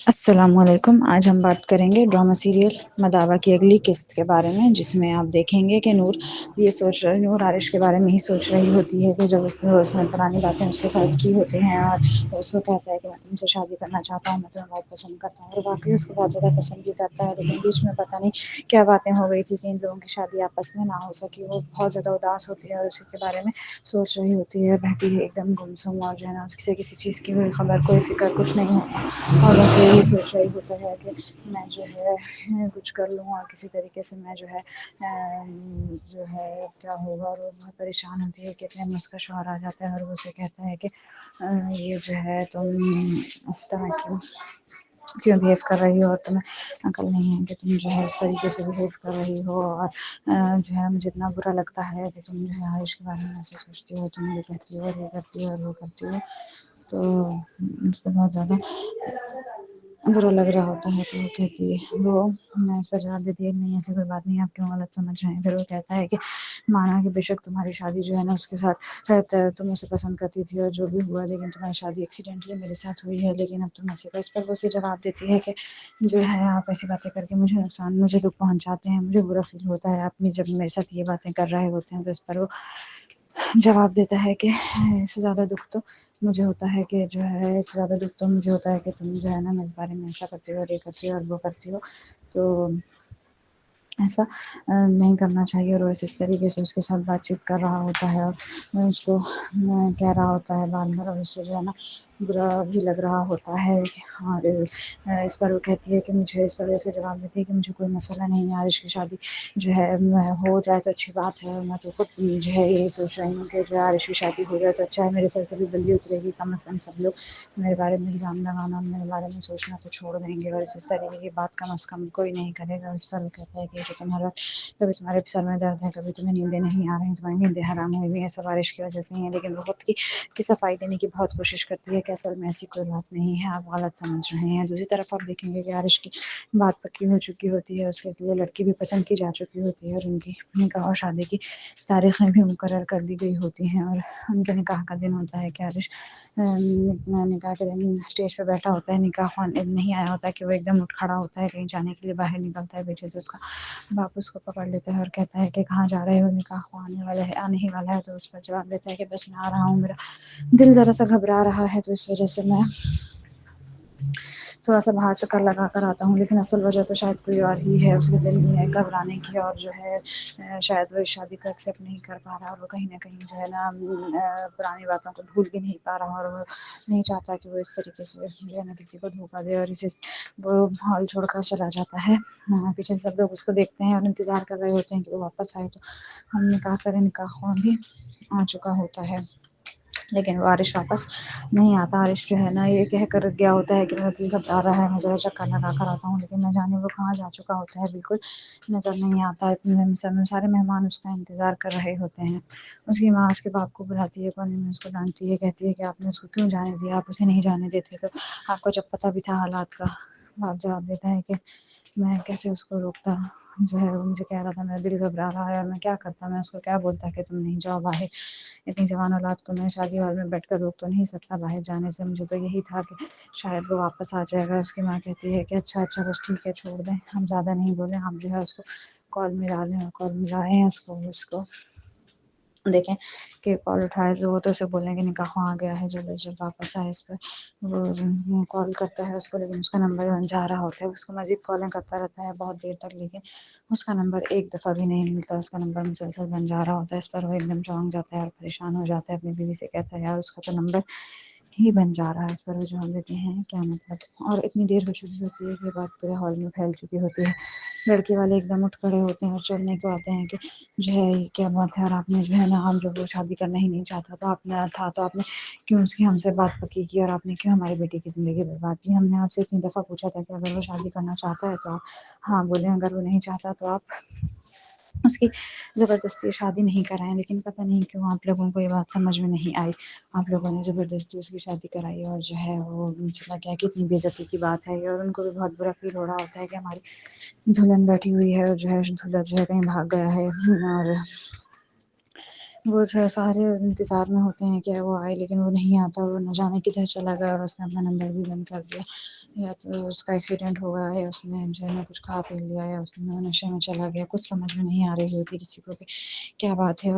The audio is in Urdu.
السلام علیکم، آج ہم بات کریں گے ڈرامہ سیریل مداحہ کی اگلی قسط کے بارے میں، جس میں آپ دیکھیں گے کہ نور یہ سوچ رہی نور عارش کے بارے میں ہی سوچ رہی ہوتی ہے کہ جب اس نے پرانی باتیں اس کے ساتھ کی ہوتی ہیں اور اس کو کہتا ہے کہ میں تم سے شادی کرنا چاہتا ہوں، میں تمہیں بہت پسند کرتا ہوں، اور باقی اس کو بہت زیادہ پسند بھی کرتا ہے، لیکن بیچ میں پتہ نہیں کیا باتیں ہو گئی تھی کہ ان لوگوں کی شادی آپس میں نہ ہو سکی۔ وہ بہت زیادہ اداس ہوتی ہے اور اسی کے بارے میں سوچ رہی ہوتی ہے، بیٹھی ایک دم گمسم، اور جو ہے نا کسی چیز کی کوئی خبر کوئی فکر کچھ نہیں ہوتا، اور بس یہی سوچ رہی ہوتا ہے کہ میں جو ہے کچھ کر لوں اور کسی طریقے سے میں جو ہے کیا ہوگا، اور وہ بہت پریشان ہوتی ہے کہ اتنے میں اس کا شوہر آ جاتا ہے اور وہ اسے کہتا ہے کہ یہ جو ہے تم اس طرح کیوں بہیو کر رہی ہو، اور تمہیں عقل نہیں ہے کہ تم جو ہے اس طریقے سے بہیو کر رہی ہو، اور جو ہے مجھے اتنا برا لگتا ہے کہ تم جو ہے عائش کے بارے میں ایسے سوچتی ہو، تم یہ کہتی ہو اور یہ کرتی ہو اور وہ کرتی ہو، تو اس کو بہت زیادہ برا لگ رہا ہوتا ہے۔ تو وہ کہتی ہے، وہ اس پر جواب دیتی ہے نہیں ایسی کوئی بات نہیں، آپ کیوں غلط سمجھ رہے ہیں۔ پھر وہ کہتا ہے کہ مانا کہ بے شک تمہاری شادی جو ہے نا اس کے ساتھ تم اسے پسند کرتی تھی اور جو بھی ہوا، لیکن تمہاری شادی ایکسیڈنٹلی میرے ساتھ ہوئی ہے، لیکن اب تم ایسے اس پر وہ اسے جواب دیتی ہے کہ جو ہے آپ ایسی باتیں کر کے مجھے دکھ پہنچاتے ہیں، مجھے برا فیل ہوتا ہے، آپ نے جب میرے ساتھ یہ باتیں کر رہے ہوتے ہیں۔ تو اس پر وہ جواب دیتا ہے کہ اس سے زیادہ دکھ تو مجھے ہوتا ہے کہ جو ہے اس سے زیادہ دکھ تو مجھے ہوتا ہے کہ تم جو ہے نا میرے بارے میں ایسا کرتی ہو اور یہ کرتی ہو اور وہ کرتی ہو، تو ایسا نہیں کرنا چاہیے۔ اور وہ اس طریقے سے اس کے ساتھ بات چیت کر رہا ہوتا ہے اور اس کو کہہ رہا ہوتا ہے بار بار، اور اس سے جو ہے نا برا بھی لگ رہا ہوتا ہے۔ اور اس پر وہ کہتی ہے کہ مجھے اس پر اسے جواب دیتی ہے کہ مجھے کوئی مسئلہ نہیں ہے، عارش کی شادی جو ہے ہو جائے تو اچھی بات ہے، میں تو خود جو ہے یہی سوچ رہی ہوں کہ جو عارش کی شادی ہو جائے تو اچھا ہے، میرے سر سے بھی بلی اترے گی، کم از کم سب لوگ میرے بارے میں الزام لگانا، میرے بارے میں سوچنا تو چھوڑ دیں گے، اور اس طریقے کی بات کم از کم کوئی نہیں کرے گا۔ اس پر وہ کہتا ہے کہ جو تمہارا کبھی تمہارے سر میں درد ہے، کبھی تمہیں نیندیں نہیں آ رہی ہیں، تمہاری نیندیں حرام ہوئی ہیں، سب عارش کی وجہ سے ہی ہیں، لیکن وہ خود کی صفائی دینے کی بہت کوشش کرتی ہے کہ اصل میں ایسی کوئی بات نہیں ہے، آپ غلط سمجھ رہے ہیں۔ دوسری طرف آپ دیکھیں گے کہ عارش کی بات پکی ہو چکی ہوتی ہے، اس کے لیے لڑکی بھی پسند کی جا چکی ہوتی ہے، اور ان کی نکاح اور شادی کی تاریخیں بھی مقرر کر دی گئی ہوتی ہیں، اور ان کے نکاح کا دن ہوتا ہے کہ عارش نکاح کے دن اسٹیج پہ بیٹھا ہوتا ہے، نکاح خوان نہیں آیا ہوتا ہے کہ وہ ایک دم اٹھ کھڑا ہوتا ہے کہیں جانے کے لیے، باہر نکلتا ہے، پیچھے سے اس کا باپ اس کو پکڑ لیتا ہے اور کہتا ہے کہ کہاں جا رہے ہو، نکاح خوان آنے ہی والا ہے۔ تو اس پر جواب دیتا ہے کہ بس میں آ رہا ہوں، میرا دل ذرا سا گھبرا رہا ہے، تو اس وجہ سے میں تھوڑا سا باہر چکر لگا کر آتا ہوں، لیکن اصل وجہ تو شاید کوئی اور ہی ہے، اس کے دل میں گھبرانے کی، اور جو ہے شاید وہ اس شادی کو ایکسیپٹ نہیں کر پا رہا، اور وہ کہیں نہ کہیں جو ہے نا پرانی باتوں کو بھول بھی نہیں پا رہا، اور وہ نہیں چاہتا کہ وہ اس طریقے سے جو ہے نا کسی کو دھوکا دے، اور اسے وہ ہال چھوڑ کر چلا جاتا ہے۔ پیچھے سب لوگ اس کو دیکھتے ہیں اور انتظار کر رہے ہوتے ہیں کہ وہ واپس آئے تو ہم نکاح کریں، نکاح خوان بھی آ چکا ہوتا ہے، لیکن وہ عارش واپس نہیں آتا۔ عارش جو ہے نا یہ کہہ کر گیا ہوتا ہے کہ میرا دل گھبرا رہا ہے، میں ذرا چکر لگا کر آتا ہوں، لیکن نہ جانے وہ کہاں جا چکا ہوتا ہے، بالکل نظر نہیں آتا۔ اتنے سارے مہمان اس کا انتظار کر رہے ہوتے ہیں۔ اس کی ماں اس کے باپ کو بلاتی ہے، کونے میں اس کو ڈانٹتی ہے، کہتی ہے کہ آپ نے اس کو کیوں جانے دیا، آپ اسے نہیں جانے دیتے تو آپ کو جب پتہ بھی تھا حالات کا۔ باپ جواب دیتا ہے کہ میں کیسے اس کو روکتا، جو ہے وہ مجھے کہہ رہا تھا میرا دل گھبرا رہا ہے، اور میں کیا کرتا، میں اس کو کیا بولتا کہ تم نہیں جاؤ باہر، اتنی جوان اولاد کو میں شادی ہال میں بیٹھ کر روک تو نہیں سکتا باہر جانے سے، مجھے تو یہی تھا کہ شاید وہ واپس آ جائے گا۔ اس کی ماں کہتی ہے کہ اچھا بس ٹھیک ہے، چھوڑ دیں، ہم زیادہ نہیں بولیں، آپ جو ہے اس کو کال ملا لیں، اور کال ملائیں اس کو دیکھیں کہ کال اٹھائے، تو وہ تو اسے بولیں کہ نکاح خوان آ گیا ہے، جلد از جلد واپس آئے۔ اس پہ وہ کال کرتا ہے اس کو، لیکن اس کا نمبر بن جا رہا ہوتا ہے، اس کو مزید کالیں کرتا رہتا ہے بہت دیر تک، لیکن اس کا نمبر ایک دفعہ بھی نہیں ملتا، اس کا نمبر مسلسل بن جا رہا ہوتا ہے۔ اس پر وہ ایک دم چونک جاتا ہے اور پریشان ہو جاتا ہے، اپنی بیوی سے کہتا ہے یار اس کا تو نمبر ہی بن جا رہا ہے۔ اس پر وہ جواب دیتے ہیں کیا مطلب، اور اتنی دیر ہو چکی ہوتی ہے کہ بات پورے ہال میں پھیل چکی ہوتی ہے، لڑکے والے ایک دم اٹھ کھڑے ہوتے ہیں اور چلنے کو آتے ہیں کہ جو ہے کیا بات ہے، اور آپ نے جو ہے نا ہم جب وہ شادی کرنا ہی نہیں چاہتا تو آپ نے کیوں اس کی ہم سے بات پکی کی، اور آپ نے کیوں ہماری بیٹی کی زندگی برباد کی۔ ہم نے آپ سے اتنی دفعہ پوچھا تھا کہ اگر وہ شادی کرنا چاہتا ہے تو آپ ہاں بولیں، اگر وہ نہیں چاہتا تو آپ اس کی زبردستی شادی نہیں کرائیں، لیکن پتہ نہیں کیوں آپ لوگوں کو یہ بات سمجھ میں نہیں آئی، آپ لوگوں نے زبردستی اس کی شادی کرائی، اور جو ہے وہ مجھے لگا کہ اتنی بے عزتی کی بات ہے یہ، اور ان کو بھی بہت برا فیل ہو رہا ہوتا ہے کہ ہماری دلہن بیٹھی ہوئی ہے، اور جو ہے دولہا جو ہے کہیں بھاگ گیا ہے، اور وہ جو ہے سارے انتظار میں ہوتے ہیں کہ وہ آئے، لیکن وہ نہیں آتا، وہ نہ جانے کدھر چلا گیا، اور اس نے اپنا نمبر بھی بند کر دیا، یا تو اس کا ایکسیڈنٹ ہو گیا، یا اس نے جو ہے کچھ کھا پی لیا، یا اس میں نشے میں چلا گیا، کچھ سمجھ میں نہیں آ رہی ہوتی کسی کو کہ کیا بات ہے۔